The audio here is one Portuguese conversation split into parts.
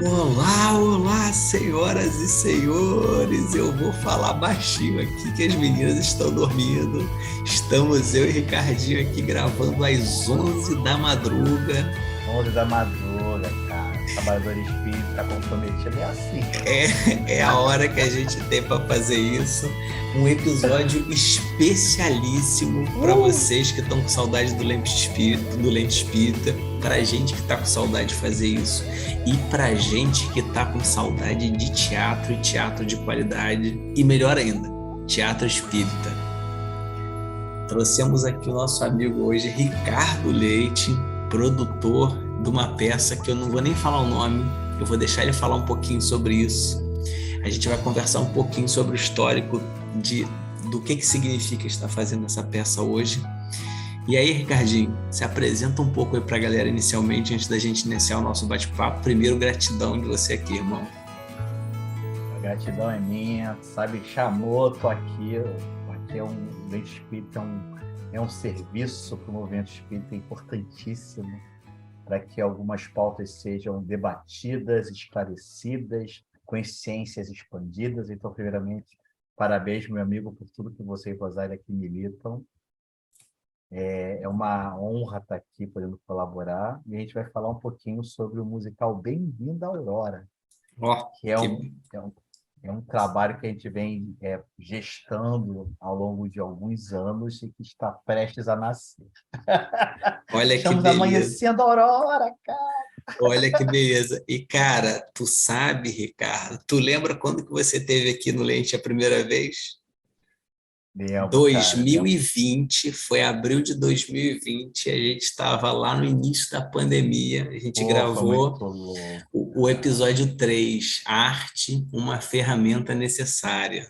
Olá, olá, senhoras e senhores. Eu vou falar baixinho aqui que as meninas estão dormindo. Estamos eu e Ricardinho aqui gravando às 11 da madruga. 11 da madruga, cara. Trabalhador espírita tá comprometido, é assim. É a hora que a gente tem para fazer isso. Um episódio especialíssimo para vocês que estão com saudade do Lente Espírita, para a gente que está com saudade de fazer isso e para a gente que está com saudade de teatro e teatro de qualidade e melhor ainda, teatro espírita. Trouxemos aqui o nosso amigo hoje, Ricardo Leite, produtor de uma peça que eu não vou nem falar o nome, eu vou deixar ele falar um pouquinho sobre isso. A gente vai conversar um pouquinho sobre o histórico do que significa estar fazendo essa peça hoje. E aí, Ricardinho, se apresenta um pouco aí para a galera inicialmente, antes da gente iniciar o nosso bate-papo. Primeiro, gratidão de você aqui, irmão. A gratidão é minha, sabe? Chamou, tô aqui. Aqui é um Lente Espírita, é um serviço para o movimento espírita importantíssimo para que algumas pautas sejam debatidas, esclarecidas, consciências expandidas. Então, primeiramente, parabéns, meu amigo, por tudo que você e Rosália aqui militam. É uma honra estar aqui podendo colaborar. E a gente vai falar um pouquinho sobre o musical Bem-vindo à Aurora, Ó, que é um trabalho que a gente vem gestando ao longo de alguns anos e que está prestes a nascer. olha que Estamos beleza. amanhecendo a aurora, cara! Olha que beleza. E, cara, tu sabe, Ricardo, tu lembra quando que você esteve aqui no Lente a primeira vez? Lembro, cara, lembro. 2020, foi abril de 2020, a gente estava lá no início da pandemia, a gente Pô, foi gravou muito louco, o cara. episódio 3, Arte, uma ferramenta necessária.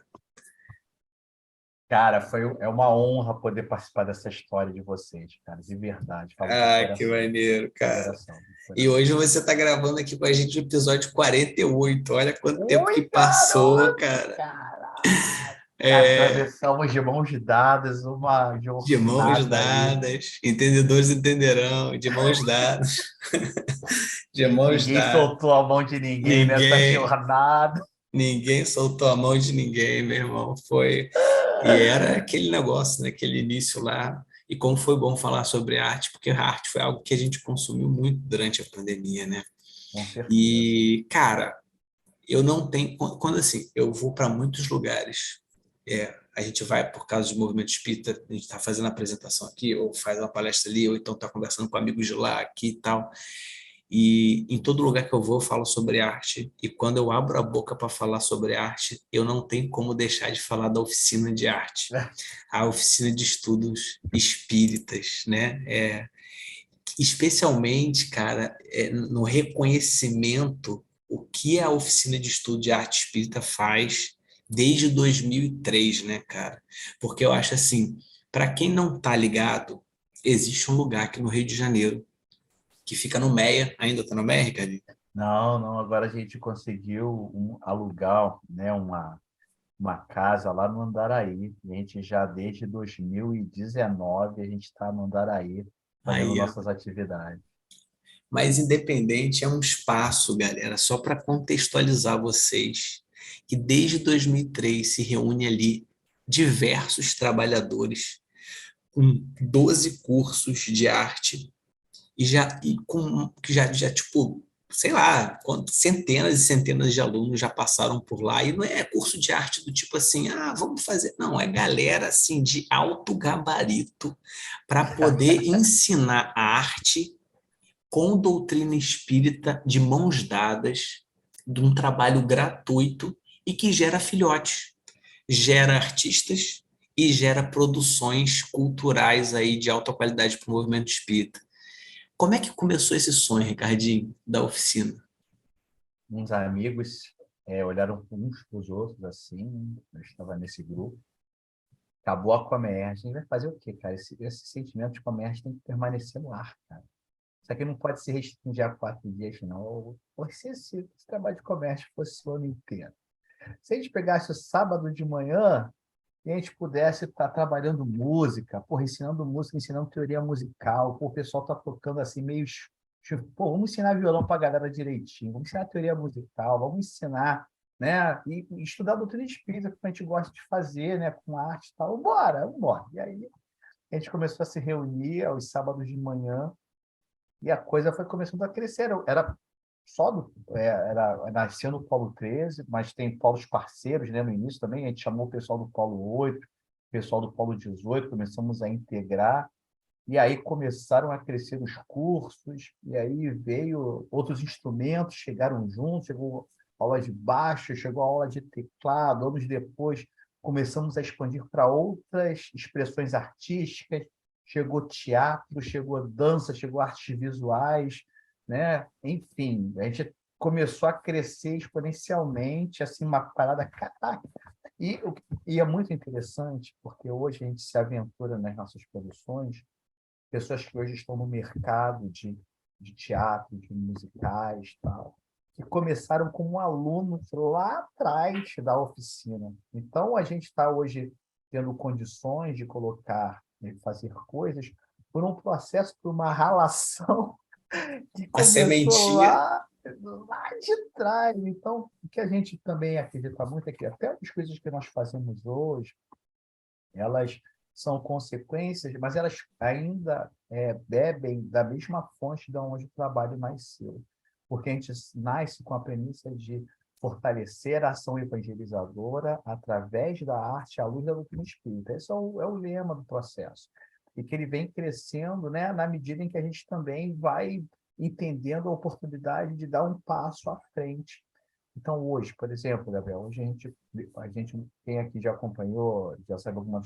Cara, é uma honra poder participar dessa história de vocês, cara, de verdade. Falo de Ah, que coração, maneiro, de cara. coração, de E coração. hoje você está gravando aqui com a gente o episódio 48. Olha quanto tempo que Oi, passou, garoto! cara. Caraca! É, Atravessamos de mãos dadas uma de mãos jornada aí. dadas, entendedores entenderão, de mãos dadas, de mãos Ninguém dadas. soltou a mão de ninguém nessa Ninguém, jornada. ninguém soltou a mão de ninguém, meu irmão. E era aquele negócio, né? Aquele início lá. E como foi bom falar sobre arte, porque a arte foi algo que a gente consumiu muito durante a pandemia, né? Com certeza. E, cara, eu não tenho. Quando assim, eu vou para muitos lugares, a gente vai por causa do movimento espírita, a gente está fazendo a apresentação aqui, ou faz uma palestra ali, ou então está conversando com amigos de lá, aqui e tal. E em todo lugar que eu vou, eu falo sobre arte. E quando eu abro a boca para falar sobre arte, eu não tenho como deixar de falar da oficina de arte, a oficina de estudos espíritas, né? Especialmente, cara, no reconhecimento o que a oficina de estudo de arte espírita faz desde 2003, né, cara? Porque eu acho assim, para quem não tá ligado, existe um lugar aqui no Rio de Janeiro que fica no Meia, ainda tá no Meia, Ricardo? Não, não, agora a gente conseguiu alugar, né, uma casa lá no Andaraí. A gente já desde 2019 a gente está no Andaraí fazendo Aí, ó. nossas atividades. Mas Independente é um espaço, galera, só para contextualizar vocês, que desde 2003 se reúne ali diversos trabalhadores com 12 cursos de arte e com que já tipo, sei lá, centenas e centenas de alunos já passaram por lá e não é curso de arte do tipo assim, ah, vamos fazer, não, é galera assim de alto gabarito para poder ensinar a arte com doutrina espírita de mãos dadas, de um trabalho gratuito e que gera filhotes, gera artistas e gera produções culturais aí de alta qualidade para o movimento espírita. Como é que começou esse sonho, Ricardinho, da oficina? Uns amigos olharam uns para os outros assim, eu estava nesse grupo. Acabou a comércio. A gente vai fazer o quê, cara? Esse sentimento de comércio tem que permanecer no ar, cara. Isso aqui não pode se restringir a 4 dias, não. Ou se esse trabalho de comércio fosse o ano inteiro. Se a gente pegasse o sábado de manhã e a gente pudesse estar trabalhando música, porra, ensinando música, ensinando teoria musical, pô, o pessoal está tocando assim meio Tipo, pô, vamos ensinar violão para a galera direitinho, vamos ensinar teoria musical, vamos ensinar, né? E estudar doutrina espírita, que a gente gosta de fazer, né? Com arte e tal. Bora, bora. E aí a gente começou a se reunir aos sábados de manhã e a coisa foi começando a crescer. Era só nasceu no Polo 13, mas tem polos parceiros, né? No início também, a gente chamou o pessoal do Polo 8, o pessoal do Polo 18, começamos a integrar. E aí começaram a crescer os cursos, e aí veio outros instrumentos, chegaram juntos, chegou aula de baixo, chegou a aula de teclado, anos depois começamos a expandir para outras expressões artísticas, chegou teatro, chegou dança, chegou artes visuais, né? Enfim, a gente começou a crescer exponencialmente, assim, uma parada, caraca. E é muito interessante, porque hoje a gente se aventura nas nossas produções, pessoas que hoje estão no mercado de teatro, de musicais, tal, que começaram como alunos lá atrás da oficina. Então, a gente está hoje tendo condições de colocar, de fazer coisas por um processo, por uma ralação que A começou sementinha. lá de trás. Então, o que a gente também acredita muito é que até as coisas que nós fazemos hoje, elas são consequências, mas elas ainda bebem da mesma fonte de onde o trabalho nasceu. Porque a gente nasce com a premissa de fortalecer a ação evangelizadora através da arte à luz da doutrina espírita. Esse é o lema do processo. E que ele vem crescendo, né, na medida em que a gente também vai entendendo a oportunidade de dar um passo à frente. Então, hoje, por exemplo, Gabriel, hoje a gente quem aqui já acompanhou, já sabe alguma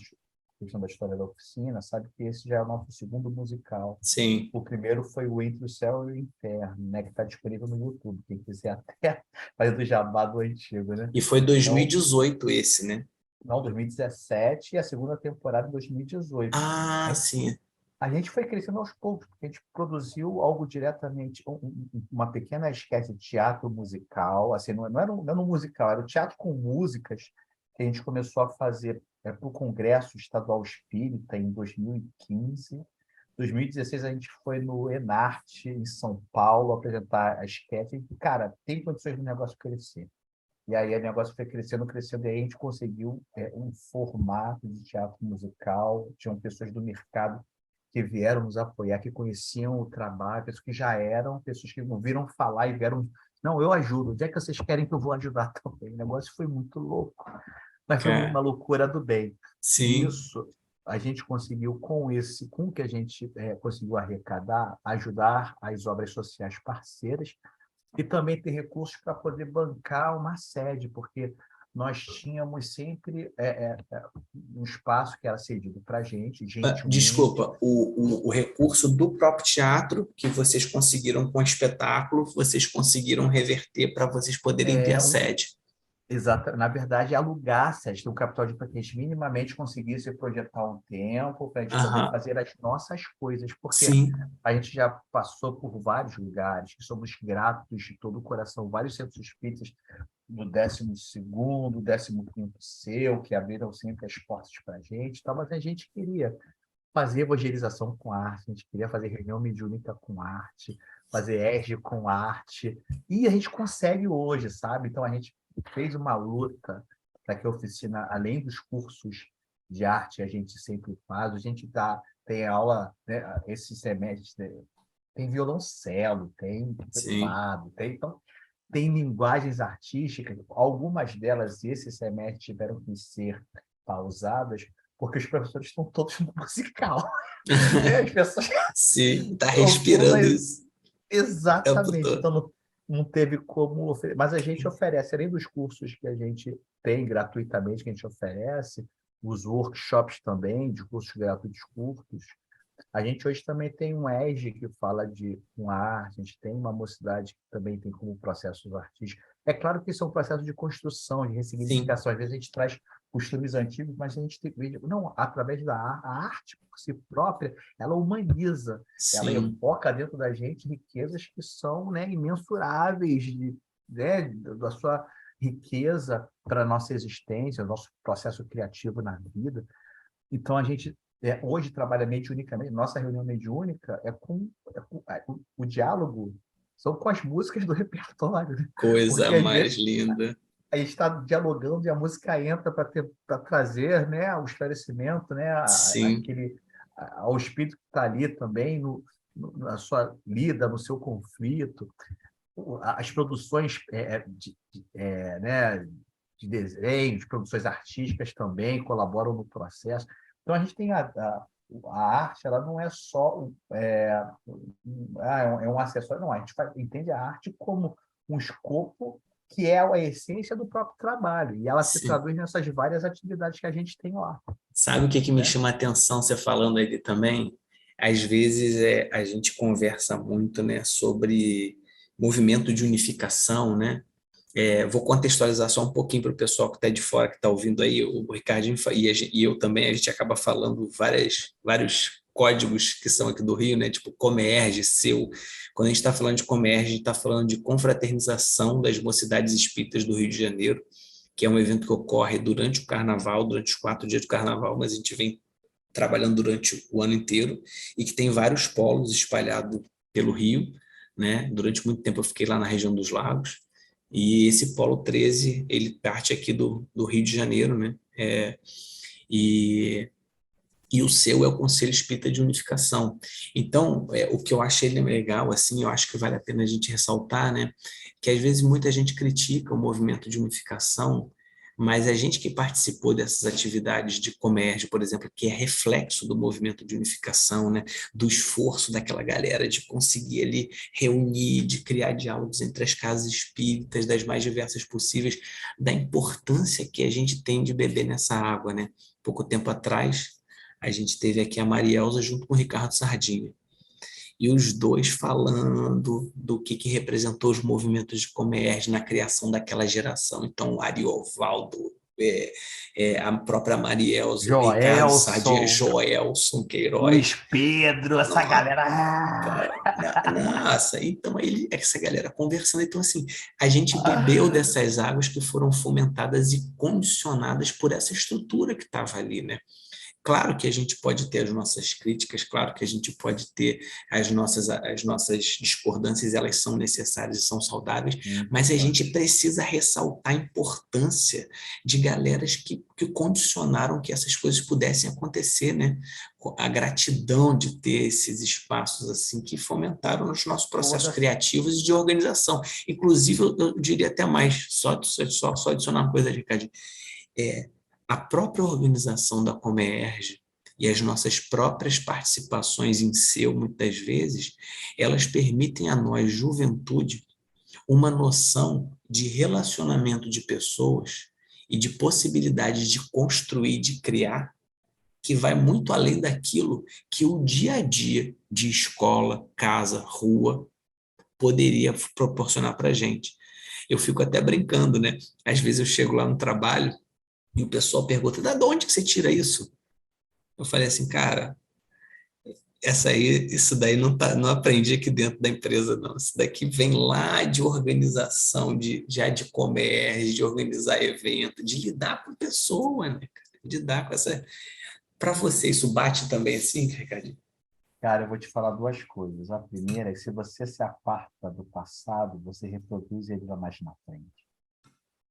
questão da história da oficina, sabe que esse já é o nosso segundo musical. Sim. O primeiro foi o Entre o Céu e o Inferno, né, que está disponível no YouTube, quem quiser até fazer do jabá do antigo, né? E foi Então, 2018 esse, né? não, 2017 e a segunda temporada em 2018. Ah, sim. A gente foi crescendo aos poucos, porque a gente produziu algo diretamente, uma pequena esquete de teatro musical, assim, não era um musical, era um teatro com músicas que a gente começou a fazer para o Congresso Estadual Espírita em 2015. Em 2016 a gente foi no Enarte, em São Paulo, apresentar a esquete. E, cara, tem condições do negócio crescer. E aí o negócio foi crescendo, crescendo, e aí a gente conseguiu um formato de teatro musical, tinham pessoas do mercado que vieram nos apoiar, que conheciam o trabalho, pessoas que já eram, pessoas que ouviram falar e vieram, não, eu ajudo, onde é que vocês querem que eu vou ajudar também? O negócio foi muito louco, mas foi Cara, uma loucura do bem. E sim. isso a gente conseguiu, com o que a gente conseguiu arrecadar, ajudar as obras sociais parceiras, e também ter recursos para poder bancar uma sede, porque nós tínhamos sempre um espaço que era cedido para a gente, gentilmente. Desculpa, o recurso do próprio teatro que vocês conseguiram com o espetáculo, vocês conseguiram reverter para vocês poderem ter É, a um, sede. Exato, na verdade, alugar sede, um capital para que a gente minimamente conseguisse projetar um tempo para a gente poder Aham, fazer as nossas coisas, porque sim, a gente já passou por vários lugares, que somos gratos de todo o coração, vários centros espíritas do 12º, 15º seu, que abriram sempre as portas para a gente, tá? Mas a gente queria fazer evangelização com arte, a gente queria fazer reunião mediúnica com arte, fazer ERG com arte, e a gente consegue hoje, sabe? Então a gente fez uma luta para que a oficina, além dos cursos de arte, a gente sempre faz, a gente tem aula, né, esse semestre, tem violoncelo, tem sim. teclado, então tem linguagens artísticas, algumas delas esse semestre tiveram que ser pausadas, porque os professores estão todos no musical. Né? As pessoas Sim, tá estão respirando todas isso o tempo exatamente, todo. então não teve como oferecer. Mas a gente oferece, além dos cursos que a gente tem gratuitamente, que a gente oferece, os workshops também, de cursos gratuitos curtos, a gente hoje também tem um EJE que fala de uma arte, a gente tem uma mocidade que também tem como processos artísticos. É claro que isso é um processo de construção, de Sim, ressignificação. Às vezes a gente traz costumes antigos, mas a gente tem não, através da a arte por si própria, ela humaniza, ela sim, evoca dentro da gente riquezas que são, né, imensuráveis, né, da sua riqueza para a nossa existência, o nosso processo criativo na vida. Então, a gente hoje trabalha mediunicamente, nossa reunião mediúnica o diálogo são com as músicas do repertório, né? Coisa Porque às mais vezes linda. a gente está dialogando e a música entra para trazer, né, o esclarecimento, né, Sim, ao espírito que está ali também na sua lida, no seu conflito. As produções né, de desenho, de produções artísticas também colaboram no processo. Então a gente tem a arte, ela não é só é um acessório, não. A gente entende a arte como um escopo que é a essência do próprio trabalho e ela se sim. traduz nessas várias atividades que a gente tem lá, Sabe o que me né? chama a atenção você falando aí também? Às vezes a gente conversa muito, né, sobre movimento de unificação, né? Vou contextualizar só um pouquinho para o pessoal que está de fora, que está ouvindo aí, o Ricardinho e eu também, a gente acaba falando vários códigos que são aqui do Rio, né? Tipo Comerge, Seu. Quando a gente está falando de Comerge, a gente está falando de confraternização das mocidades espíritas do Rio de Janeiro, que é um evento que ocorre durante o carnaval, durante os 4 dias do carnaval, mas a gente vem trabalhando durante o ano inteiro e que tem vários polos espalhados pelo Rio, né? Durante muito tempo eu fiquei lá na região dos Lagos e esse polo 13 ele parte aqui do Rio de Janeiro, né? E e o seu é o Conselho Espírita de Unificação. Então, o que eu achei legal, assim, eu acho que vale a pena a gente ressaltar, né, que às vezes muita gente critica o movimento de unificação, mas a gente que participou dessas atividades de comércio, por exemplo, que é reflexo do movimento de unificação, né, do esforço daquela galera de conseguir ali reunir, de criar diálogos entre as casas espíritas, das mais diversas possíveis, da importância que a gente tem de beber nessa água, né? Pouco tempo atrás, a gente teve aqui a Marielza junto com o Ricardo Sardinha. E os dois falando do que representou os movimentos de comércio na criação daquela geração. Então, o Ariovaldo, a própria Marielza, o Ricardo Sardinha, Joelson, Joelson Queiroz. Luiz Pedro, essa Nossa, galera. nossa, então essa galera conversando. Então, assim, a gente bebeu dessas águas que foram fomentadas e condicionadas por essa estrutura que estava ali, né? Claro que a gente pode ter as nossas críticas, claro que a gente pode ter as nossas discordâncias, elas são necessárias e são saudáveis, mas a gente Importante. precisa ressaltar a importância de galeras que condicionaram que essas coisas pudessem acontecer, né? A gratidão de ter esses espaços assim que fomentaram os nossos processos Toda criativos e de organização. Inclusive, eu diria até mais, só adicionar uma coisa, Ricardo, é, a própria organização da Comerge e as nossas próprias participações em seu, muitas vezes, elas permitem a nós, juventude, uma noção de relacionamento de pessoas e de possibilidade de construir, de criar, que vai muito além daquilo que o dia a dia de escola, casa, rua poderia proporcionar para a gente. Eu fico até brincando, né? Às vezes eu chego lá no trabalho e o pessoal pergunta, de onde que você tira isso? Eu falei assim, cara, isso daí não aprendi aqui dentro da empresa, não. Isso daqui vem lá de organização, já de comércio, de organizar evento, de lidar com pessoa, né, cara? De lidar com essa. Para você, isso bate também assim, Ricardinho? Cara, eu vou te falar duas coisas. A primeira é que se você se aparta do passado, você reproduz ele lá mais na frente.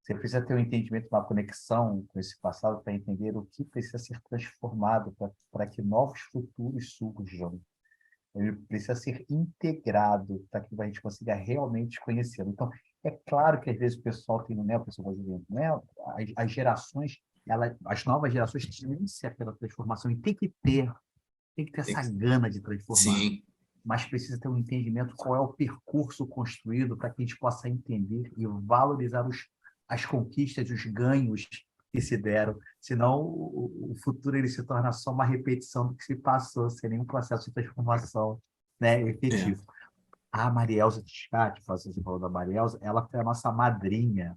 Você precisa ter um entendimento, uma conexão com esse passado para entender o que precisa ser transformado para que novos futuros surjam. Ele precisa ser integrado para que a gente consiga realmente conhecê-lo. Então, é claro que às vezes o pessoal tem, né, o pessoal brasileiro, né, as gerações, as novas gerações têm pela transformação e tem que ter essa gana de transformar, Sim, mas precisa ter um entendimento qual é o percurso construído para que a gente possa entender e valorizar as conquistas, os ganhos que se deram. Senão, o futuro ele se torna só uma repetição do que se passou, sem nenhum processo de transformação, né, é, efetivo. A Marielza Tiscati, você falou da Marielza, ela foi a nossa madrinha.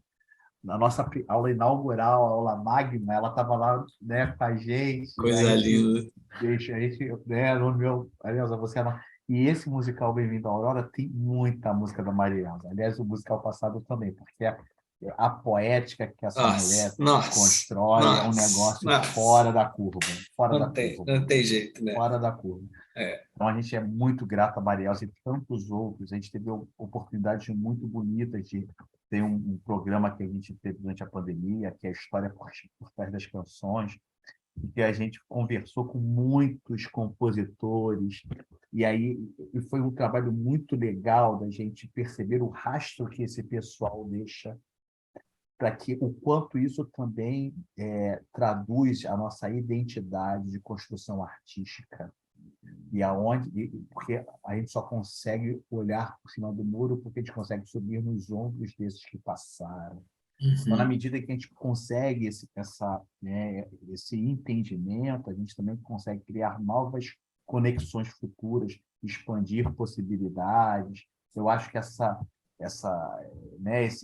Na nossa aula inaugural, a aula magna, ela estava lá, né, com a gente, coisa linda. a gente, né, no meu, Marielza, você é uma... E esse musical Bem-vindo à Aurora tem muita música da Marielza. Aliás, o musical passado também, porque a poética que essa Nossa, mulher nossa, constrói é um nossa, negócio nossa. fora da Não curva, tem jeito, né? fora da curva. É. Então, a gente é muito grato a Marielza e tantos outros. A gente teve oportunidades muito bonitas de ter um programa que a gente teve durante a pandemia, que é a História por Trás das Canções, em que a gente conversou com muitos compositores, e aí e foi um trabalho muito legal da gente perceber o rastro que esse pessoal deixa, para que o quanto isso também traduz a nossa identidade de construção artística porque a gente só consegue olhar por cima do muro porque a gente consegue subir nos ombros desses que passaram. Então, na Uhum. medida que a gente consegue esse entendimento, a gente também consegue criar novas conexões futuras, expandir possibilidades. Eu acho que esse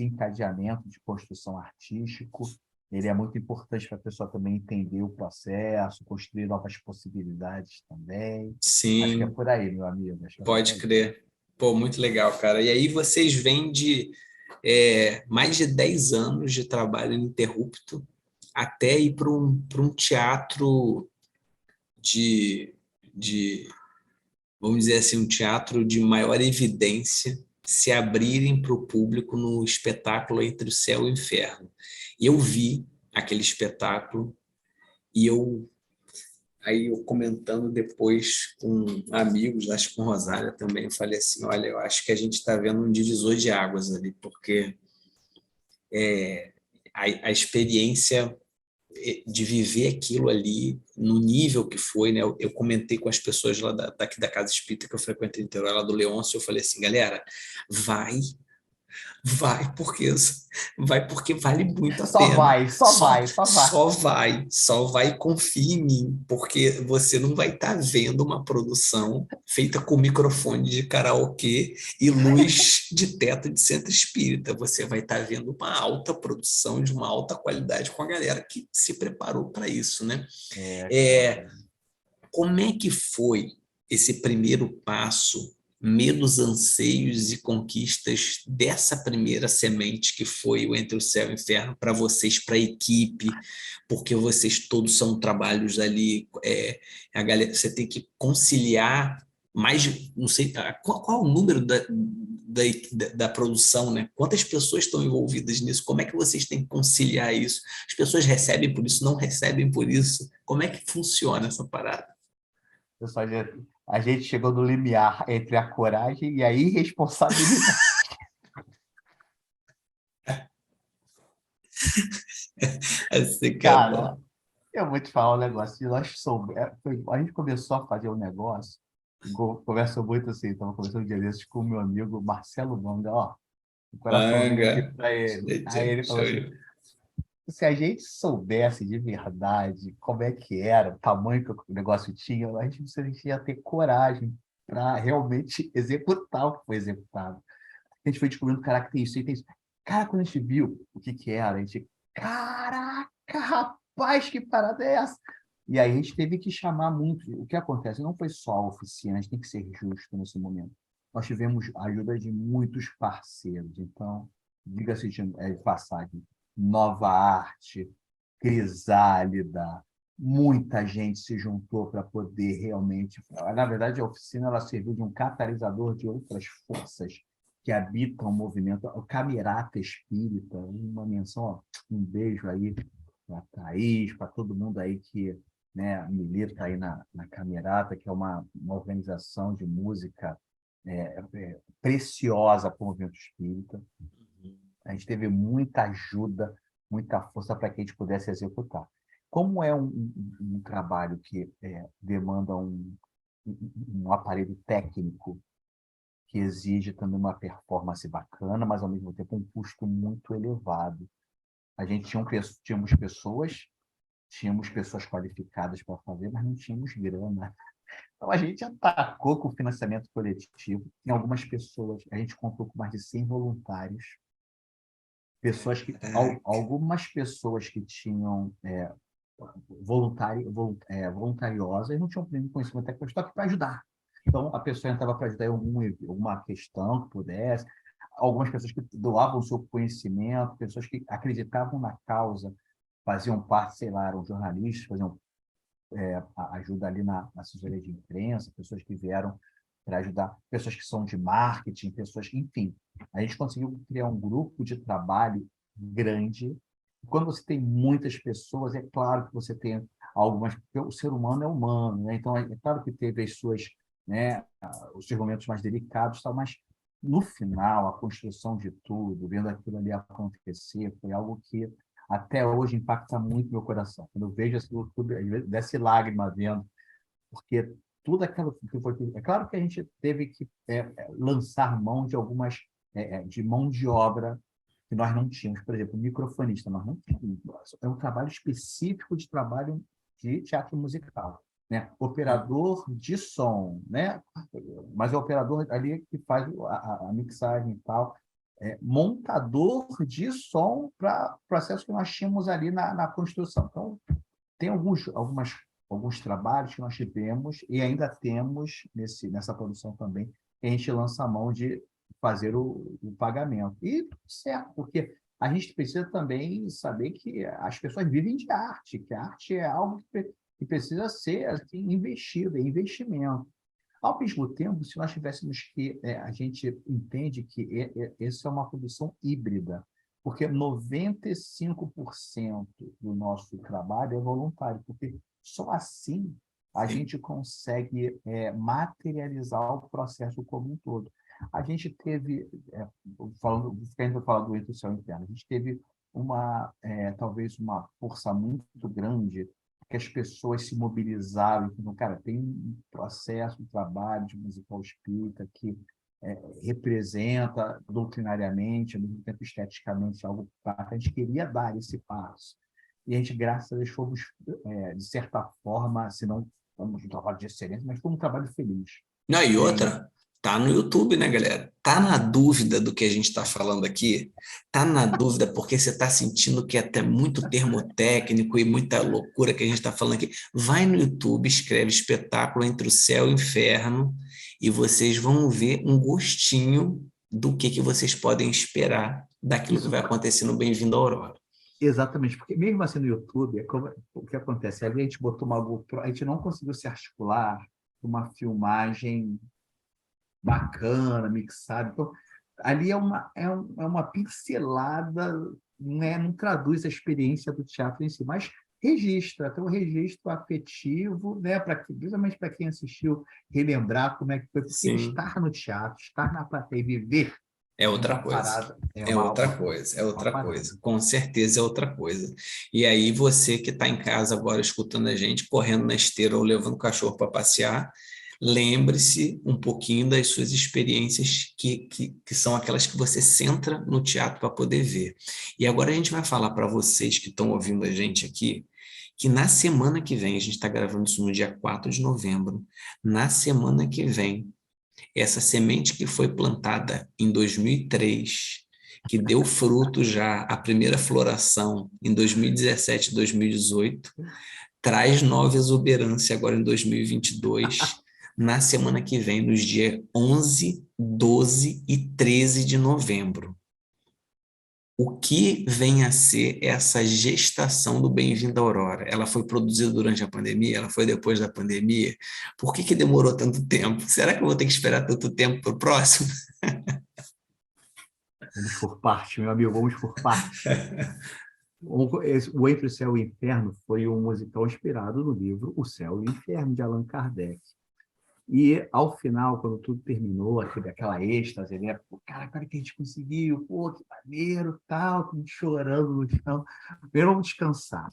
encadeamento de construção artístico ele é muito importante para a pessoa também entender o processo, construir novas possibilidades também. Acho que é Sim, por aí, meu amigo. Acho que é por pode aí. crer. Pô, muito legal, cara. E aí vocês vêm de mais de 10 anos de trabalho ininterrupto até ir para um teatro de, de, vamos dizer assim, um teatro de maior evidência se abrirem para o público no espetáculo Entre o Céu e o Inferno. E eu vi aquele espetáculo e aí eu comentando depois com amigos, acho que com Rosália também, eu falei assim, olha, eu acho que a gente está vendo um divisor de águas ali, porque a experiência de viver aquilo ali no nível que foi, né? Eu comentei com as pessoas lá daqui da Casa Espírita que eu frequento em Niterói, lá do Leôncio, eu falei assim, galera, vai, vai porque vale muito a Só pena. vai, só vai, só vai. Só vai e confia em mim, porque você não vai estar vendo uma produção feita com microfone de karaokê e luz de teto de centro espírita. Você vai estar vendo uma alta produção de uma alta qualidade com a galera que se preparou para isso, né? É, Cara. como é que foi esse primeiro passo, medos, anseios e conquistas dessa primeira semente que foi o Entre o Céu e o Inferno para vocês, para a equipe, porque vocês todos são trabalhos ali, a galera, você tem que conciliar mais de, não sei, qual o número da produção, né? Quantas pessoas estão envolvidas nisso? Como é que vocês têm que conciliar isso? As pessoas recebem por isso, não recebem por isso? Como é que funciona essa parada? Pessoal, a gente chegou no limiar entre a coragem e a irresponsabilidade. Assim que é Cara, bom. eu vou te falar um negócio. A gente começou a fazer um negócio, conversou muito assim, estava conversando um dia desses com o meu amigo Marcelo Manga, ó, o coraçãozinho aqui Manga. para ele. Aí ele falou assim, Show. se a gente soubesse de verdade como é que era, o tamanho que o negócio tinha, a gente precisaria ter coragem para realmente executar o que foi executado. A gente foi descobrindo características, tem isso. Cara, quando a gente viu o que que era, a gente, caraca, rapaz, que parada é essa? E aí a gente teve que chamar muito. O que acontece? Não foi só a oficina, a gente tem que ser justo nesse momento. Nós tivemos a ajuda de muitos parceiros. Então, diga-se de passagem, Nova Arte, Crisálida, muita gente se juntou para poder realmente. Na verdade, a oficina ela serviu de um catalisador de outras forças que habitam o movimento. O Camerata Espírita, uma menção, ó, um beijo aí para a Thaís, para todo mundo aí que milita aí na Camerata, que é uma organização de música preciosa para o movimento espírita. A gente teve muita ajuda, muita força para que a gente pudesse executar. Como é um trabalho que demanda um aparelho técnico que exige também uma performance bacana, mas ao mesmo tempo um custo muito elevado. A gente tínhamos pessoas qualificadas para fazer, mas não tínhamos grana. Então a gente atacou com o financiamento coletivo. Em algumas pessoas, a gente contou com mais de 100 voluntários, Caraca. algumas pessoas que tinham voluntariosa e não tinham pleno conhecimento técnico, só que para ajudar. Então, a pessoa entrava para ajudar em alguma questão que pudesse. algumas pessoas que doavam o seu conhecimento, pessoas que acreditavam na causa, faziam parte, sei lá, eram jornalistas, faziam ajuda ali na assessoria de imprensa, pessoas que vieram para ajudar, pessoas que são de marketing, pessoas que, enfim, a gente conseguiu criar um grupo de trabalho grande. Quando você tem muitas pessoas, é claro que você tem algumas, porque o ser humano é humano, né? Então é claro que teve as suas, né, os seus momentos mais delicados, tal, mas no final, a construção de tudo, vendo aquilo ali acontecer, foi algo que até hoje impacta muito meu coração. Quando eu vejo esse YouTube, às vezes desce lágrima vendo, porque tudo aquilo que foi. É claro que a gente teve que lançar mão de algumas, de mão de obra que nós não tínhamos. Por exemplo, microfonista, nós não tínhamos. É um trabalho específico de trabalho de teatro musical. Né? Operador de som, né? Mas é o operador ali que faz a mixagem e tal. Montador de som para processos que nós tínhamos ali na construção. Então, tem alguns trabalhos que nós tivemos e ainda temos nessa produção também, que a gente lança a mão de fazer o pagamento. E certo, porque a gente precisa também saber que as pessoas vivem de arte, que a arte é algo que precisa ser assim, investido, é investimento. Ao mesmo tempo, se nós tivéssemos que, a gente entende que essa é uma produção híbrida, porque 95% do nosso trabalho é voluntário, porque só assim a Sim. gente consegue materializar o processo como um todo. A gente teve, ainda falando do Entre o Céu e o Inferno, a gente teve talvez uma força muito grande que as pessoas se mobilizaram, então, cara, tem um processo, um trabalho de musical espírita que representa doutrinariamente, ao mesmo tempo esteticamente, algo que a gente queria dar esse passo. E a gente, graças a Deus, fomos, de certa forma, se não fomos um trabalho de excelência, mas foi um trabalho feliz. Não, e Bem, outra, tá no YouTube, né, galera? Tá na dúvida do que a gente está falando aqui? Tá na dúvida porque você está sentindo que é até muito termo técnico e muita loucura que a gente está falando aqui? Vai no YouTube, escreve Espetáculo Entre o Céu e o Inferno e vocês vão ver um gostinho do que vocês podem esperar daquilo que isso vai acontecer no Bem-vindo à Aurora. exatamente, porque mesmo assim no YouTube, o que acontece? Ali a gente botou uma GoPro, a gente não conseguiu se articular para uma filmagem bacana, mixada. Então, ali é uma pincelada, né? Não traduz a experiência do teatro em si, mas registra, tem um registro afetivo, né? Principalmente para quem assistiu, relembrar como é que foi, porque Sim. estar no teatro, estar na plateia e viver É é outra uma coisa. parada, É outra coisa, é uma outra parada. coisa. Com certeza é outra coisa. E aí, você que está em casa agora escutando a gente, correndo na esteira ou levando o cachorro para passear, lembre-se um pouquinho das suas experiências que são aquelas que você centra no teatro para poder ver. E agora a gente vai falar para vocês que estão ouvindo a gente aqui, que na semana que vem, a gente está gravando isso no dia 4 de novembro, na semana que vem, essa semente que foi plantada em 2003, que deu fruto já, a primeira floração em 2017, 2018, traz nova exuberância agora em 2022, na semana que vem, nos dias 11, 12 e 13 de novembro. O que vem a ser essa gestação do Bem-vindo à Aurora? Ela foi produzida durante a pandemia? Ela foi depois da pandemia? Por que demorou tanto tempo? Será que eu vou ter que esperar tanto tempo para o próximo? Vamos por parte, meu amigo, vamos por parte. O Entre o Céu e o Inferno foi um musical inspirado no livro O Céu e o Inferno, de Allan Kardec. E, ao final, quando tudo terminou, aquela êxtase, né? Pô, cara, agora que a gente conseguiu, pô, que maneiro, tal, a gente chorando no chão. Primeiro, vamos descansar.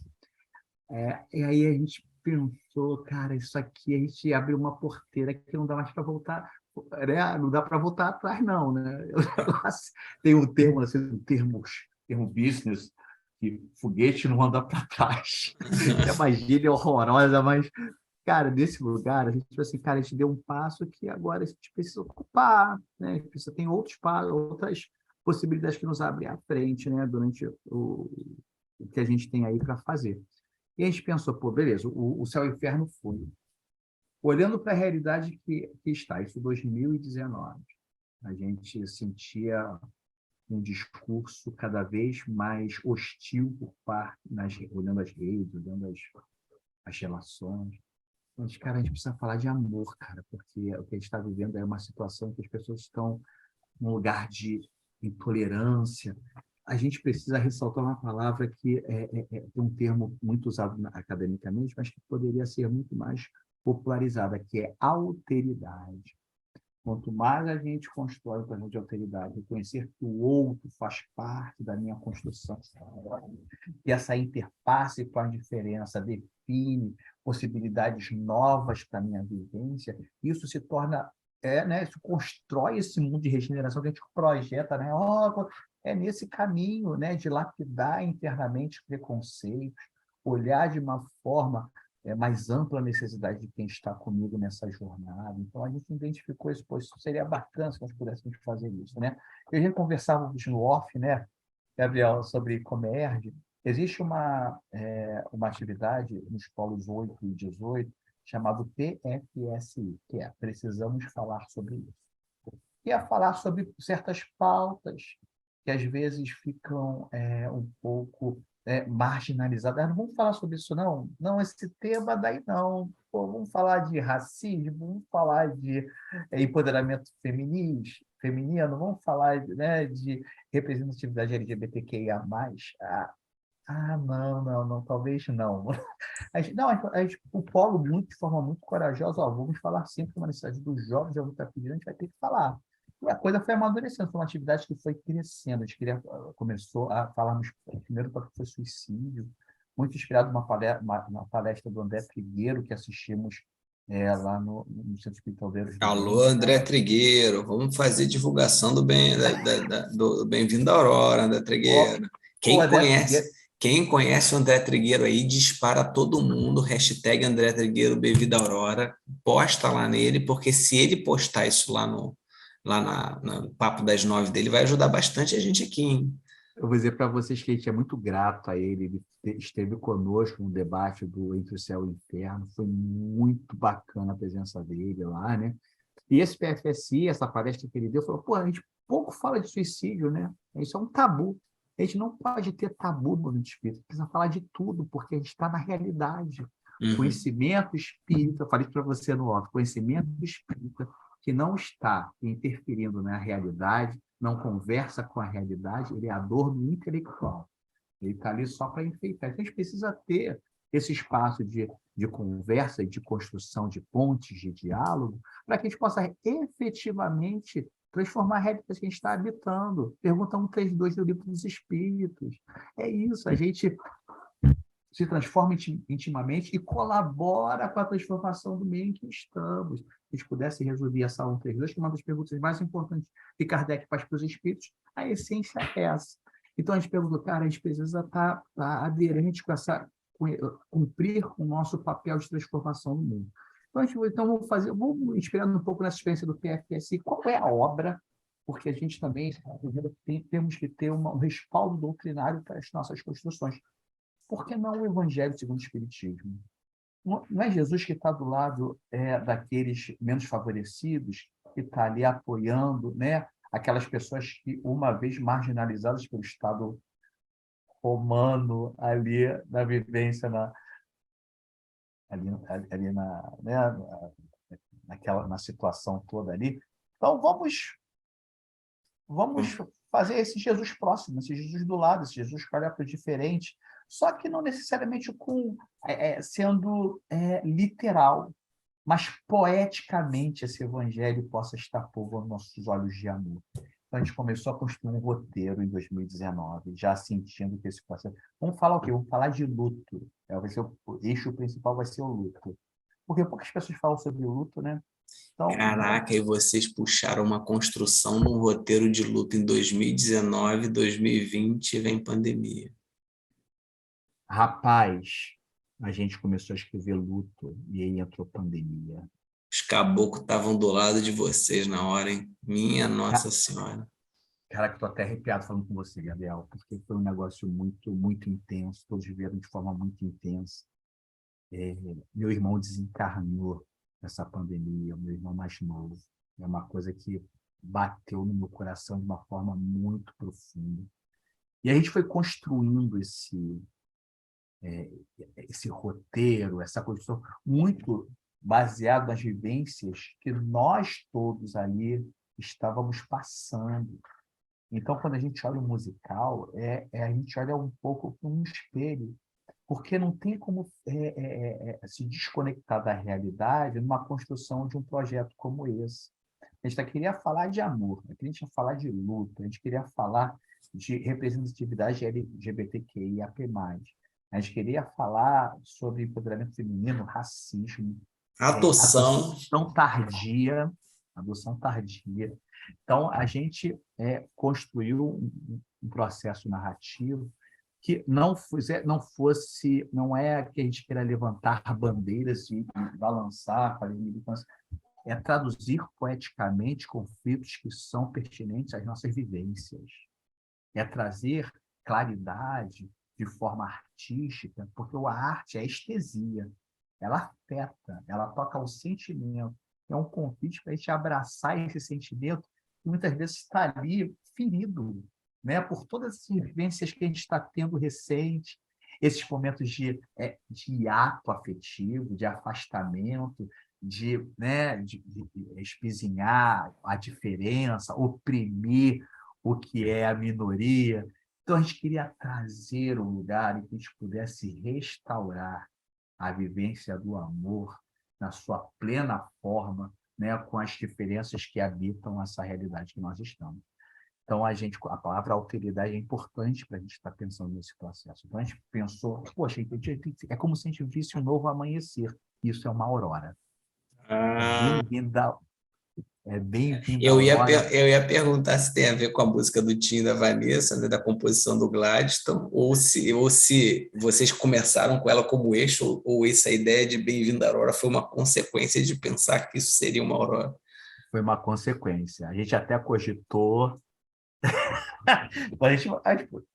E aí a gente pensou, cara, isso aqui, a gente abriu uma porteira que não dá mais para voltar, né? Não dá para voltar atrás, não, né? Tem um termo, assim, termo business, que foguete não anda para trás. É uma gíria horrorosa, mas cara, nesse lugar, a gente tipo assim, cara, a gente deu um passo que agora a gente precisa ocupar, né? A gente precisa ter outras possibilidades que nos abrem à frente, né? Durante o que a gente tem aí para fazer. E a gente pensou, pô, beleza, o Céu e o Inferno foi. Olhando para a realidade que está, isso em 2019. A gente sentia um discurso cada vez mais hostil por parte, olhando as redes, olhando as relações. Mas, cara, a gente precisa falar de amor, cara, porque o que a gente está vivendo é uma situação em que as pessoas estão num lugar de intolerância. A gente precisa ressaltar uma palavra que é um termo muito usado academicamente, mas que poderia ser muito mais popularizada, que é alteridade. Quanto mais a gente constrói um plano de alteridade, reconhecer que o outro faz parte da minha construção, que essa interface com a diferença define possibilidades novas para a minha vivência, isso se torna, né, isso constrói esse mundo de regeneração que a gente projeta, né? Oh, é nesse caminho, né, de lapidar internamente preconceitos, olhar de uma forma mais ampla a necessidade de quem está comigo nessa jornada. Então, a gente identificou isso, pô, isso seria bacana se nós pudéssemos fazer isso, né? E a gente conversava no off, né, Gabriel, sobre Comerge. Existe uma atividade nos polos 8 e 18 chamado PFSI, que é Precisamos Falar sobre Isso. Que é falar sobre certas pautas que às vezes ficam um pouco marginalizadas. Ah, não vamos falar sobre isso, não? Não, esse tema daí não. Pô, vamos falar de racismo, vamos falar de empoderamento feminino, vamos falar, né, de representatividade LGBTQIA+. Não, não, não, talvez não. O Polo, de forma muito corajosa, ó, vamos falar sempre uma necessidade dos jovens, já está pedindo, a gente vai ter que falar. E a coisa foi amadurecendo, foi uma atividade que foi crescendo. A gente começou a falarmos primeiro para o que foi suicídio, muito inspirado numa palestra do André Trigueiro, que assistimos lá no Centro Espírita Aldeiros do Alô, Bem. André Trigueiro, vamos fazer divulgação do Bem-vindo à Aurora, André O, Trigueiro. o Quem André conhece, Trigueiro, quem conhece o André Trigueiro aí, dispara todo mundo, hashtag André Trigueiro Bem-vindo à Aurora, posta lá nele, porque se ele postar isso no Papo das 9 dele, vai ajudar bastante a gente aqui, hein? eu vou dizer para vocês que a gente é muito grato a ele. Ele esteve conosco no debate do Entre o Céu e o Inferno. Foi muito bacana a presença dele lá, né? E esse PFSI, essa palestra que ele deu, falou: pô, a gente pouco fala de suicídio, né? Isso é um tabu. A gente não pode ter tabu no movimento espírita. Precisa falar de tudo, porque a gente está na realidade. Uhum. Conhecimento espírita, eu falei para você no off, conhecimento espírita que não está interferindo na realidade, não conversa com a realidade, ele é adorno intelectual. Ele está ali só para enfeitar. Então, a gente precisa ter esse espaço de conversa e de construção de pontes, de diálogo, para que a gente possa efetivamente transformar a realidade que a gente está habitando. Pergunta 132 do Livro dos Espíritos. É isso, a gente se transforma intimamente e colabora com a transformação do meio em que estamos. Se a gente pudesse resumir essa 132, que é uma das perguntas mais importantes que Kardec faz para os espíritos, a essência é essa. Então, a gente perguntou, cara, a gente precisa estar aderente com essa, cumprir o nosso papel de transformação do mundo. Então vamos inspirando um pouco nessa experiência do PFSI, qual é a obra, porque a gente também temos que ter um respaldo doutrinário para as nossas construções. Por que não o Evangelho segundo o Espiritismo? Não é Jesus que está do lado daqueles menos favorecidos, que está ali apoiando, né, aquelas pessoas que, uma vez marginalizadas pelo Estado romano, ali na vivência, ali né, na situação toda ali. Então, vamos fazer esse Jesus próximo, esse Jesus do lado, esse Jesus que olha para o diferente, só que não necessariamente sendo literal, mas poeticamente esse evangelho possa estar povoando nossos olhos de amor. Então, a gente começou a construir um roteiro em 2019, já sentindo que esse processo... Vamos falar o quê? Vamos falar de luto. O eixo principal vai ser o luto. Porque poucas pessoas falam sobre o luto, né? Então, Caraca, e vocês puxaram uma construção num roteiro de luta em 2019, 2020 e vem pandemia. rapaz, a gente começou a escrever luto e aí entrou pandemia. Os caboclos estavam do lado de vocês na hora, hein? Minha Nossa Senhora. Cara, que estou até arrepiado falando com você, Gabriel, porque foi um negócio muito, muito intenso, todos viveram de forma muito intensa. Meu irmão desencarnou nessa pandemia, o meu irmão mais novo. É uma coisa que bateu no meu coração de uma forma muito profunda. E a gente foi construindo esse roteiro, essa construção, muito baseado nas vivências que nós todos ali estávamos passando. Então, quando a gente olha o musical, a gente olha um pouco como um espelho, porque não tem como se desconectar da realidade numa construção de um projeto como esse. A gente queria falar de amor, a gente queria falar de luta, a gente queria falar de representatividade LGBTQIAP+. A gente queria falar sobre empoderamento feminino, racismo, Adoção. adoção tardia. Então, a gente construiu um processo narrativo que não é que a gente queira levantar bandeiras e balançar, fazer militância, é traduzir poeticamente conflitos que são pertinentes às nossas vivências, é trazer claridade de forma artística, porque a arte é estesia, ela afeta, ela toca o sentimento, é um convite para a gente abraçar esse sentimento que muitas vezes está ali ferido, né, por todas as vivências que a gente está tendo recente, esses momentos de hiato afetivo, de afastamento, de espizinhar a diferença, oprimir o que é a minoria. Então, a gente queria trazer um lugar em que a gente pudesse restaurar a vivência do amor na sua plena forma, né, com as diferenças que habitam essa realidade que nós estamos. Então, a palavra alteridade é importante para a gente estar pensando nesse processo. Então, a gente pensou, poxa, é como se a gente visse um novo amanhecer. Isso é uma aurora. É Ah, bem-vinda, a aurora. eu ia perguntar se tem a ver com a música do Tim e da Vanessa, né, da composição do Gladstone, ou se vocês começaram com ela como eixo, ou essa ideia de Bem-vindo à Aurora foi uma consequência de pensar que isso seria uma aurora. Foi uma consequência. A gente até cogitou.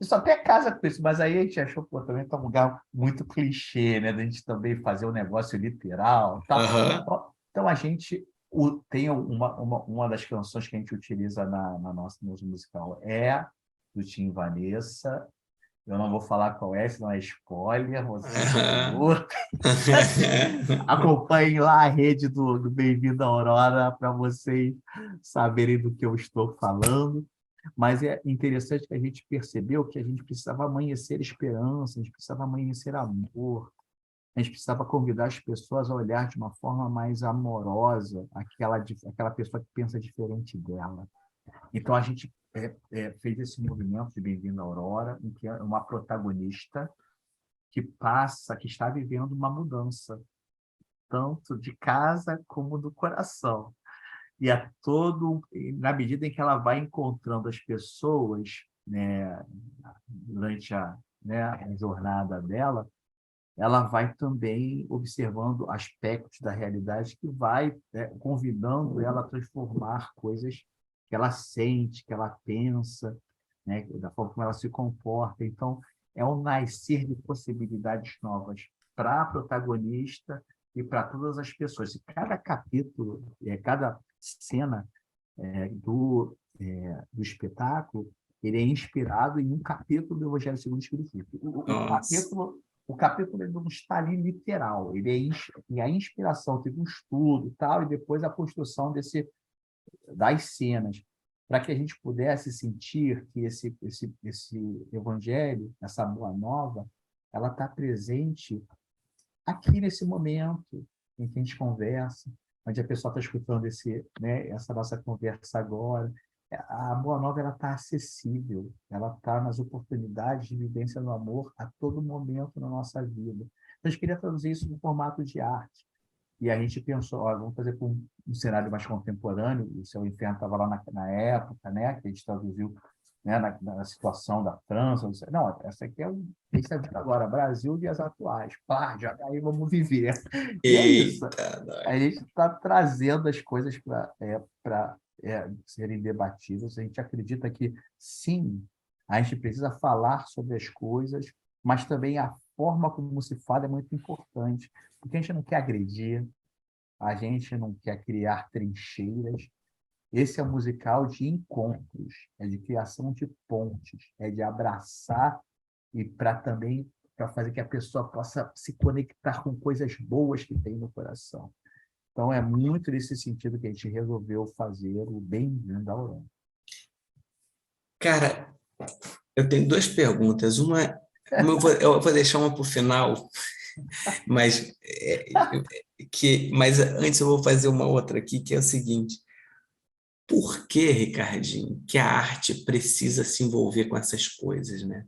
Isso até casa com isso, mas aí a gente achou, pô, também tá um lugar muito clichê, né? Da gente também fazer um negócio literal, tá? Aham. Então a gente tem uma das canções que a gente utiliza na nossa música musical é do Tim e Vanessa. Eu não vou falar qual é, senão é spoiler, vocês Aham. escutam. Acompanhem lá a rede do Bem-vindo à Aurora para vocês saberem do que eu estou falando. Mas é interessante que a gente percebeu que a gente precisava amanhecer esperança, a gente precisava amanhecer amor, a gente precisava convidar as pessoas a olhar de uma forma mais amorosa aquela pessoa que pensa diferente dela. Então, a gente fez esse movimento de Bem-vindo à Aurora, em que é uma protagonista que está vivendo uma mudança, tanto de casa como do coração. Na medida em que ela vai encontrando as pessoas, né, durante a jornada dela, ela vai também observando aspectos da realidade que vai convidando ela a transformar coisas que ela sente, que ela pensa, né, da forma como ela se comporta. Então, é um nascer de possibilidades novas para a protagonista e para todas as pessoas. E cada capítulo, cada cena do espetáculo, ele é inspirado em um capítulo do Evangelho segundo o Espírito Santo. Nossa. O capítulo ele não está ali literal, e a inspiração teve um estudo e tal, e depois a construção das cenas, para que a gente pudesse sentir que esse evangelho, essa boa nova, ela está presente aqui nesse momento em que a gente conversa, onde a pessoa está escutando essa nossa conversa agora. A Boa Nova está acessível, ela está nas oportunidades de vivência no amor a todo momento na nossa vida. Então, a gente queria traduzir isso no formato de arte. E a gente pensou, ó, vamos fazer com um cenário mais contemporâneo, o Seu Inferno estava lá na época, né, que a gente traduziu, né, na situação da França. Não, essa aqui esse é agora, Brasil, dias atuais. Pá, já aí vamos viver. E é isso. Eita, A gente está trazendo as coisas para serem debatidas. A gente acredita que, sim, a gente precisa falar sobre as coisas, mas também a forma como se fala é muito importante, porque a gente não quer agredir, a gente não quer criar trincheiras, Esse é um musical de encontros, é de criação de pontes, é de abraçar e para fazer que a pessoa possa se conectar com coisas boas que tem no coração. Então, é muito nesse sentido que a gente resolveu fazer o Bem-vindo ao Aurora. Cara, eu tenho duas perguntas. Uma, eu vou deixar uma para o final, mas, mas antes eu vou fazer uma outra aqui, que é o seguinte. Por que, Ricardinho, que a arte precisa se envolver com essas coisas, né?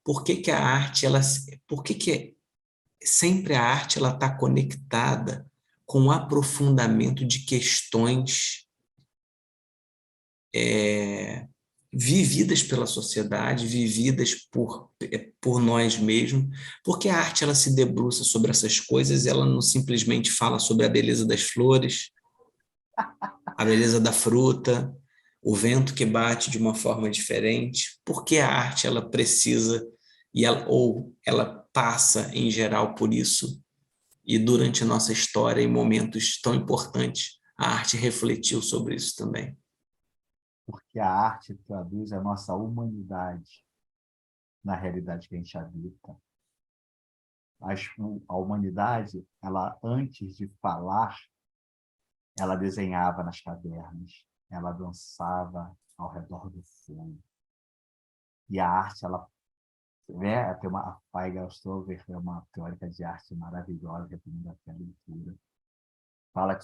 Por que que a arte, por que sempre a arte ela está conectada com o aprofundamento de questões vividas pela sociedade, vividas por nós mesmos? Porque a arte ela se debruça sobre essas coisas, ela não simplesmente fala sobre a beleza das flores, a beleza da fruta, o vento que bate de uma forma diferente, porque a arte ela precisa ou ela passa em geral por isso, e durante a nossa história em momentos tão importantes a arte refletiu sobre isso também. Porque a arte traduz a nossa humanidade na realidade que a gente habita. A humanidade, ela antes de falar, ela desenhava nas cavernas, ela dançava ao redor do fogo. E a arte, ela tem a Feiga Stover, é uma teórica de arte maravilhosa, recomendo até a leitura. Fala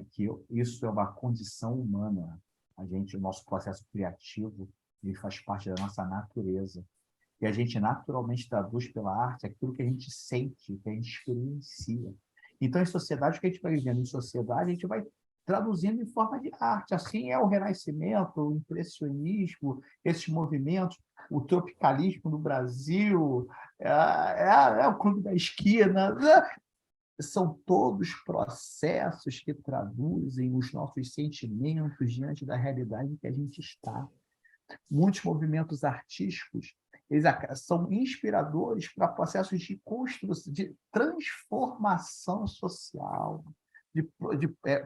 que isso é uma condição humana. O nosso processo criativo, ele faz parte da nossa natureza. E a gente naturalmente traduz pela arte aquilo que a gente sente, que a gente experiencia. Então, em sociedade, o que a gente vai vivendo em sociedade, a gente vai traduzindo em forma de arte. Assim é o Renascimento, o Impressionismo, esses movimentos, o tropicalismo no Brasil, é o Clube da Esquina. São todos processos que traduzem os nossos sentimentos diante da realidade em que a gente está. Muitos movimentos artísticos eles são inspiradores para processos de construção, de transformação social,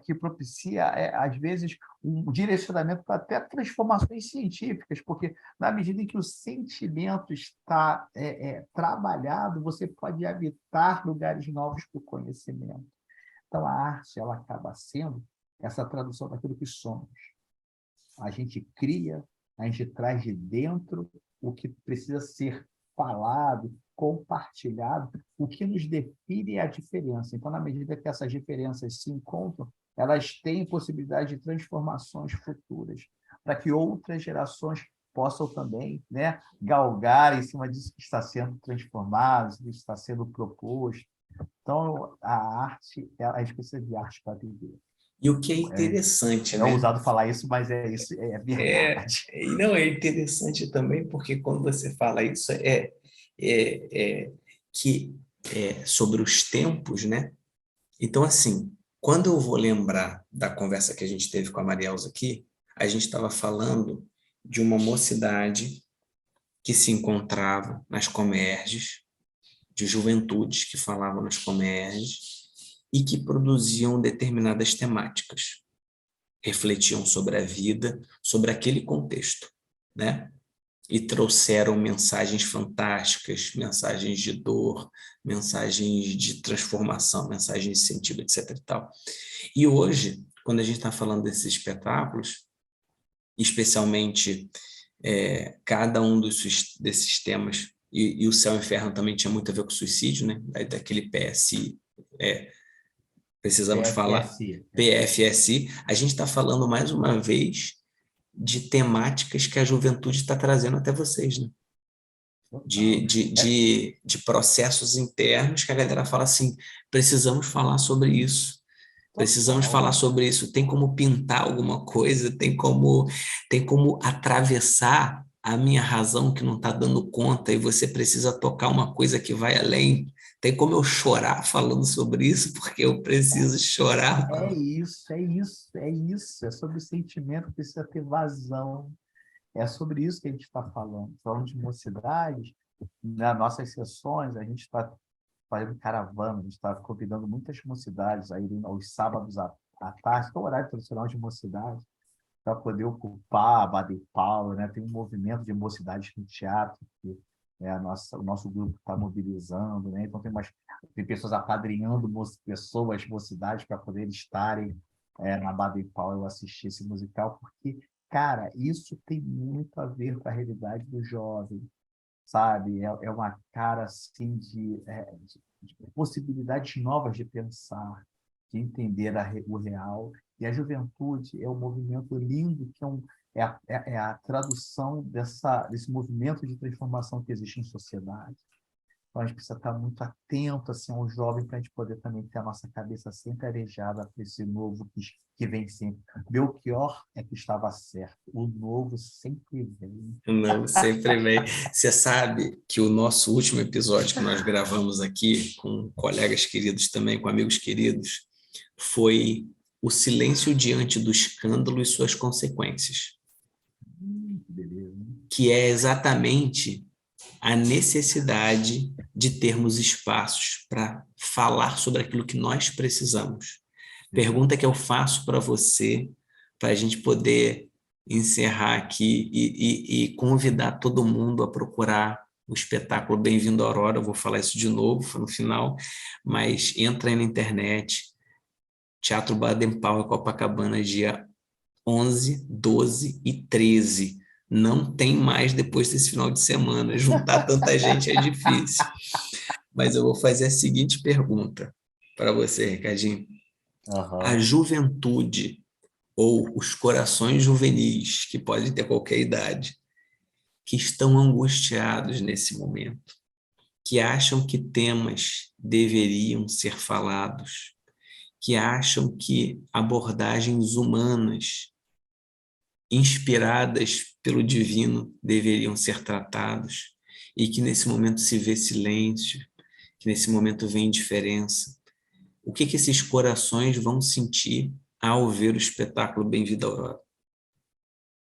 que propicia, às vezes, um direcionamento para até transformações científicas, porque, na medida em que o sentimento está trabalhado, você pode habitar lugares novos para o conhecimento. Então, a arte ela acaba sendo essa tradução daquilo que somos. A gente cria, a gente traz de dentro o que precisa ser falado, compartilhado, o que nos define é a diferença. Então, na medida que essas diferenças se encontram, elas têm possibilidade de transformações futuras, para que outras gerações possam também, né, galgar em cima disso que está sendo transformado, isso que está sendo proposto. Então, a gente precisa de arte para viver. E o que é interessante, É né? ousado falar isso, mas é isso, é verdade. E não é interessante também, porque quando você fala isso, que sobre os tempos, né? Então, assim, quando eu vou lembrar da conversa que a gente teve com a Marielza aqui, a gente estava falando de uma mocidade que se encontrava nas comerges, de juventudes que falavam nas comerges e que produziam determinadas temáticas, refletiam sobre a vida, sobre aquele contexto, né? E trouxeram mensagens fantásticas, mensagens de dor, mensagens de transformação, mensagens de sentido, etc. E tal. E hoje, quando a gente está falando desses espetáculos, especialmente cada um desses temas, e o Céu e o Inferno também tinha muito a ver com suicídio, né? Daquele PSI, precisamos falar, PFSI. PFSI, a gente está falando mais uma vez de temáticas que a juventude está trazendo até vocês, né? De processos internos que a galera fala assim, precisamos falar sobre isso. Precisamos falar sobre isso. Tem como pintar alguma coisa, tem como atravessar a minha razão que não está dando conta e você precisa tocar uma coisa que vai além. Tem como eu chorar falando sobre isso, porque eu preciso chorar. É isso, é isso, é isso. É sobre o sentimento que precisa ter vazão. É sobre isso que a gente está falando. Falando de mocidade, nas nossas sessões, a gente está fazendo caravana, a gente está convidando muitas mocidades a irem aos sábados à tarde, que é o horário tradicional de mocidade, para poder ocupar a Baden Powell, né? Tem um movimento de mocidades no teatro que o nosso grupo está mobilizando, né? Então tem pessoas apadrinhando pessoas, mocidades para poder estarem na Baden Powell assistir esse musical, porque, cara, isso tem muito a ver com a realidade do jovem, sabe? É uma cara assim de possibilidades novas de pensar, de entender o real. E a juventude é um movimento lindo, que é a tradução desse movimento de transformação que existe em sociedade. Então, a gente precisa estar muito atento assim, ao jovem para a gente poder também ter a nossa cabeça sempre arejada para esse novo que vem sempre. Belchior é que estava certo, o novo sempre vem. Não, sempre vem. Você sabe que o nosso último episódio que nós gravamos aqui com colegas queridos também, com amigos queridos, foi o silêncio diante do escândalo e suas consequências, Que beleza, né? que é exatamente a necessidade de termos espaços para falar sobre aquilo que nós precisamos. Exato. Pergunta que eu faço para você, para a gente poder encerrar aqui e convidar todo mundo a procurar o espetáculo Bem-vindo à Aurora. Eu vou falar isso de novo no final, mas entra aí na internet, Teatro Baden Powell, Copacabana, dia 11, 12 e 13. Não tem mais depois desse final de semana. Juntar tanta gente é difícil. Mas eu vou fazer a seguinte pergunta para você, Ricardinho. A Aham. juventude ou os corações juvenis, que podem ter qualquer idade, que estão angustiados nesse momento, que acham que temas deveriam ser falados, que acham que abordagens humanas inspiradas pelo divino deveriam ser tratados e que nesse momento se vê silêncio, que nesse momento vem indiferença. O que esses corações vão sentir ao ver o espetáculo Bem-vindo à Aurora?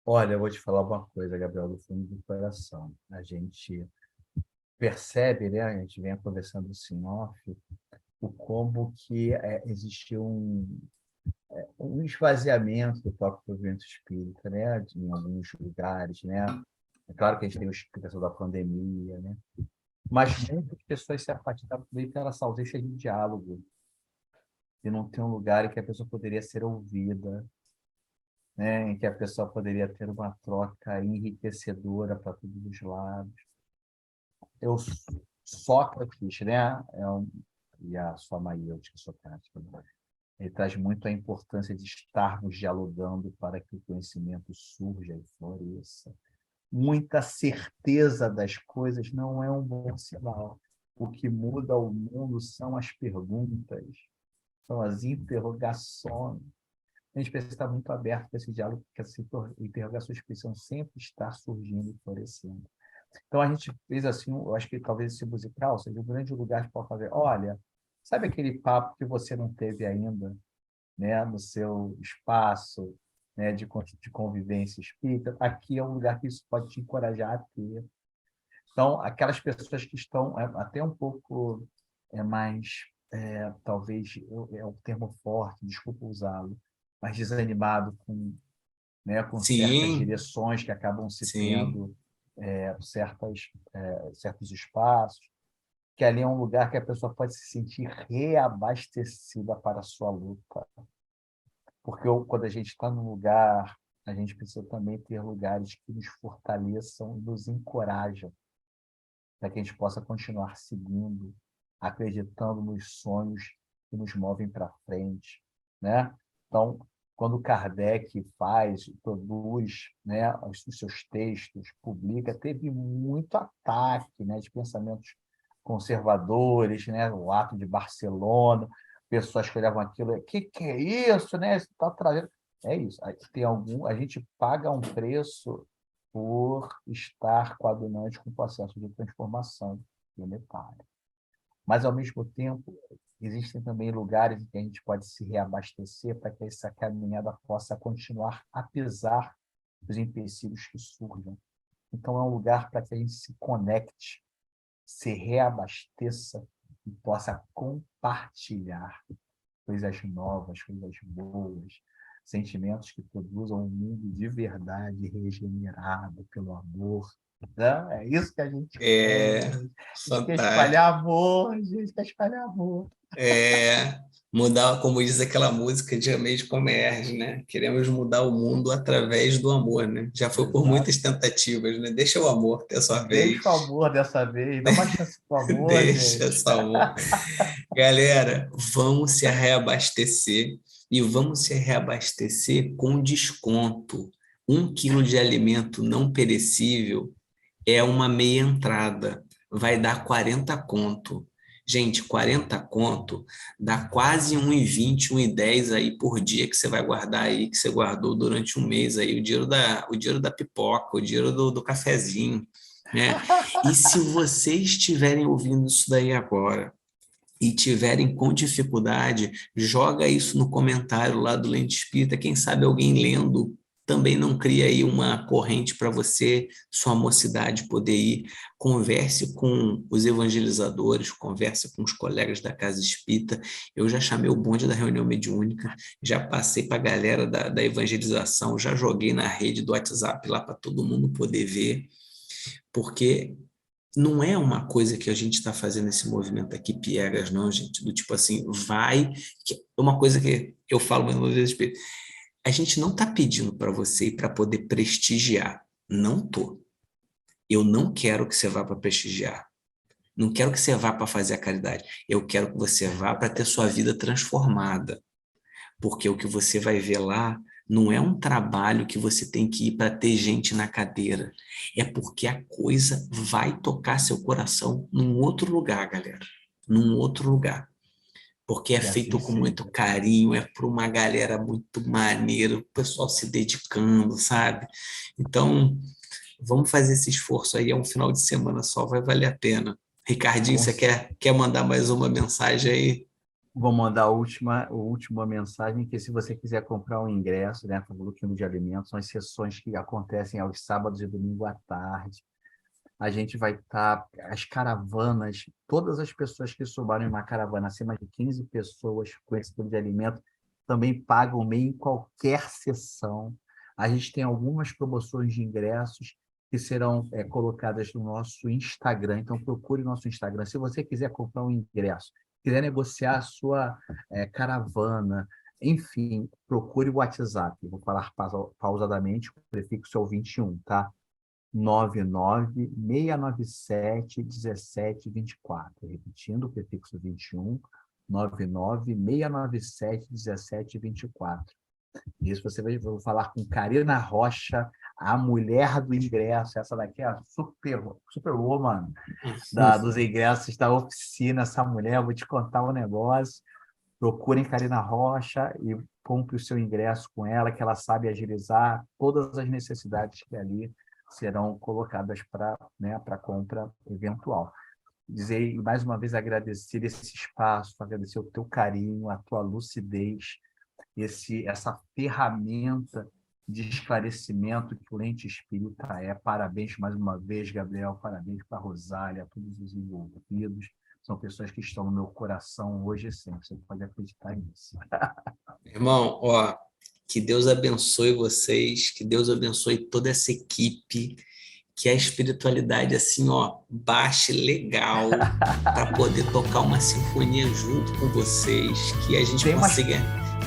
Olha, eu vou te falar uma coisa, Gabriel, do fundo do coração. A gente percebe, né? A gente vem conversando assim, off, o como que existe um esvaziamento do próprio movimento espírita, né? Em alguns lugares, né? É claro que a gente tem a explicação da pandemia, né? Mas muitas pessoas se afastaram também pela ausência de diálogo, de não ter um lugar em que a pessoa poderia ser ouvida, né? Em que a pessoa poderia ter uma troca enriquecedora para todos os lados. Eu, Sócrates, né? E a sua maiêutica socrática, né? Ele traz muito a importância de estarmos dialogando para que o conhecimento surja e floresça. Muita certeza das coisas não é um bom sinal. O que muda o mundo são as perguntas, são as interrogações. A gente precisa estar muito aberto para esse diálogo, porque essas interrogações precisam sempre estar surgindo e florescendo. Então, a gente fez assim, eu acho que talvez esse musical seja um grande lugar para fazer. Olha, sabe aquele papo que você não teve ainda, né, no seu espaço, né, de convivência espírita? Aqui é um lugar que isso pode te encorajar a ter. Então, aquelas pessoas que estão até um pouco mais, talvez, é um termo forte, desculpa usá-lo, mais desanimado com certas Sim, direções que acabam se sim. tendo, certos espaços, que ali é um lugar que a pessoa pode se sentir reabastecida para a sua luta. Porque quando a gente está num lugar, a gente precisa também ter lugares que nos fortaleçam, nos encorajam, para que a gente possa continuar seguindo, acreditando nos sonhos que nos movem para frente, né? Então, quando Kardec produz, né, os seus textos, publica, teve muito ataque, né, de pensamentos conservadores, né, o Ato de Barcelona, pessoas que olhavam aquilo, que é isso, né? Isso está trazendo. É isso. A gente paga um preço por estar coadunante com o processo de transformação planetária. Mas, ao mesmo tempo, existem também lugares em que a gente pode se reabastecer para que essa caminhada possa continuar, apesar dos empecilhos que surjam. Então, é um lugar para que a gente se conecte, se reabasteça e possa compartilhar coisas novas, coisas boas, sentimentos que produzam um mundo de verdade regenerado pelo amor. Né? É isso que a gente quer. É A gente quer fantástico. espalhar amor, a gente quer espalhar amor. É, mudar, como diz aquela música de Amei de Comerge, né? Queremos mudar o mundo através do amor, né? Já foi por Exato. muitas tentativas, né? Deixa o amor ter sua Deixa o vez, amor dessa vez, dá uma chance pro amor, deixa gente. esse amor. Galera, vamos se reabastecer e vamos se reabastecer com desconto. 1 quilo de alimento não perecível é uma meia entrada, vai dar 40 conto. Gente, 40 conto dá quase 1,20, 1,10 aí por dia que você vai guardar aí, que você guardou durante um mês aí, o dinheiro da pipoca, o dinheiro do cafezinho, né? E se vocês estiverem ouvindo isso daí agora e tiverem com dificuldade, joga isso no comentário lá do Lente Espírita, quem sabe alguém lendo também não cria aí uma corrente para você, sua mocidade, poder ir. Converse com os evangelizadores, converse com os colegas da Casa Espírita. Eu já chamei o bonde da reunião mediúnica, já passei para a galera da evangelização, já joguei na rede do WhatsApp lá para todo mundo poder ver, porque não é uma coisa que a gente está fazendo esse movimento aqui, piegas, não, gente, do tipo assim, vai, que é uma coisa que eu falo mais uma vez, a gente não está pedindo para você ir para poder prestigiar, não tô. Eu não quero que você vá para prestigiar, não quero que você vá para fazer a caridade, eu quero que você vá para ter sua vida transformada, porque o que você vai ver lá não é um trabalho que você tem que ir para ter gente na cadeira, é porque a coisa vai tocar seu coração num outro lugar, galera, num outro lugar, porque é Que assim feito com muito seja. carinho, é para uma galera muito maneira, o pessoal se dedicando, sabe? Então, vamos fazer esse esforço aí, é um final de semana só, vai valer a pena. Ricardinho, Com você quer mandar mais uma mensagem aí? Vou mandar a última mensagem, que se você quiser comprar um ingresso, né, para o Grupo de Alimentos, são as sessões que acontecem aos sábados e domingo à tarde. A gente vai estar, as caravanas, todas as pessoas que somarem uma caravana, acima de 15 pessoas com esse tipo de alimento, também pagam meio em qualquer sessão. A gente tem algumas promoções de ingressos que serão colocadas no nosso Instagram, então procure o nosso Instagram. Se você quiser comprar um ingresso, quiser negociar a sua caravana, enfim, procure o WhatsApp. Vou falar pausadamente, o prefixo é o 21, tá? 99-697-1724. Repetindo, o prefixo 21, 99-697-1724. Isso você vai falar com Karina Rocha, a mulher do ingresso. Essa daqui é a superwoman dos ingressos da oficina. Essa mulher, eu vou te contar um negócio. Procurem Karina Rocha e compre o seu ingresso com ela, que ela sabe agilizar todas as necessidades que ali serão colocadas para, né, para compra eventual. Dizer, e mais uma vez, agradecer esse espaço, agradecer o teu carinho, a tua lucidez, essa ferramenta de esclarecimento que o Lente Espírita é. Parabéns mais uma vez, Gabriel, parabéns para a Rosália, a todos os envolvidos. São pessoas que estão no meu coração hoje e sempre. Você pode acreditar nisso. Irmão, ó, que Deus abençoe vocês, que Deus abençoe toda essa equipe, que a espiritualidade, assim, ó, baixe legal para poder tocar uma sinfonia junto com vocês, que a gente consiga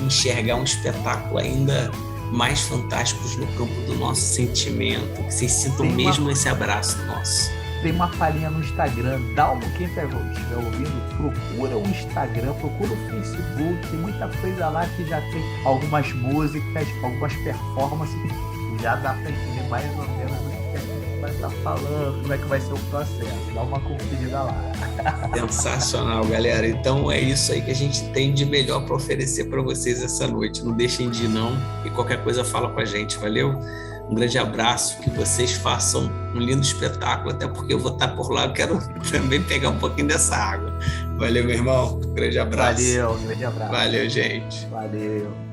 enxergar um espetáculo ainda mais fantástico no campo do nosso sentimento, que vocês sintam mesmo esse abraço nosso. Tem uma palhinha no Instagram, quem estiver ouvindo, procura o Instagram, procura o Facebook, tem muita coisa lá que já tem algumas músicas, algumas performances, já dá para entender mais ou menos o que a gente vai estar falando, como é que vai ser o processo. Dá uma conferida lá. Sensacional, galera. Então é isso aí que a gente tem de melhor para oferecer para vocês essa noite. Não deixem de ir, não, e qualquer coisa fala com a gente, valeu? Um grande abraço, que vocês façam um lindo espetáculo, até porque eu vou estar por lá, eu quero também pegar um pouquinho dessa água. Valeu, meu irmão. Um grande abraço. Valeu, um grande abraço. Valeu, gente. Valeu.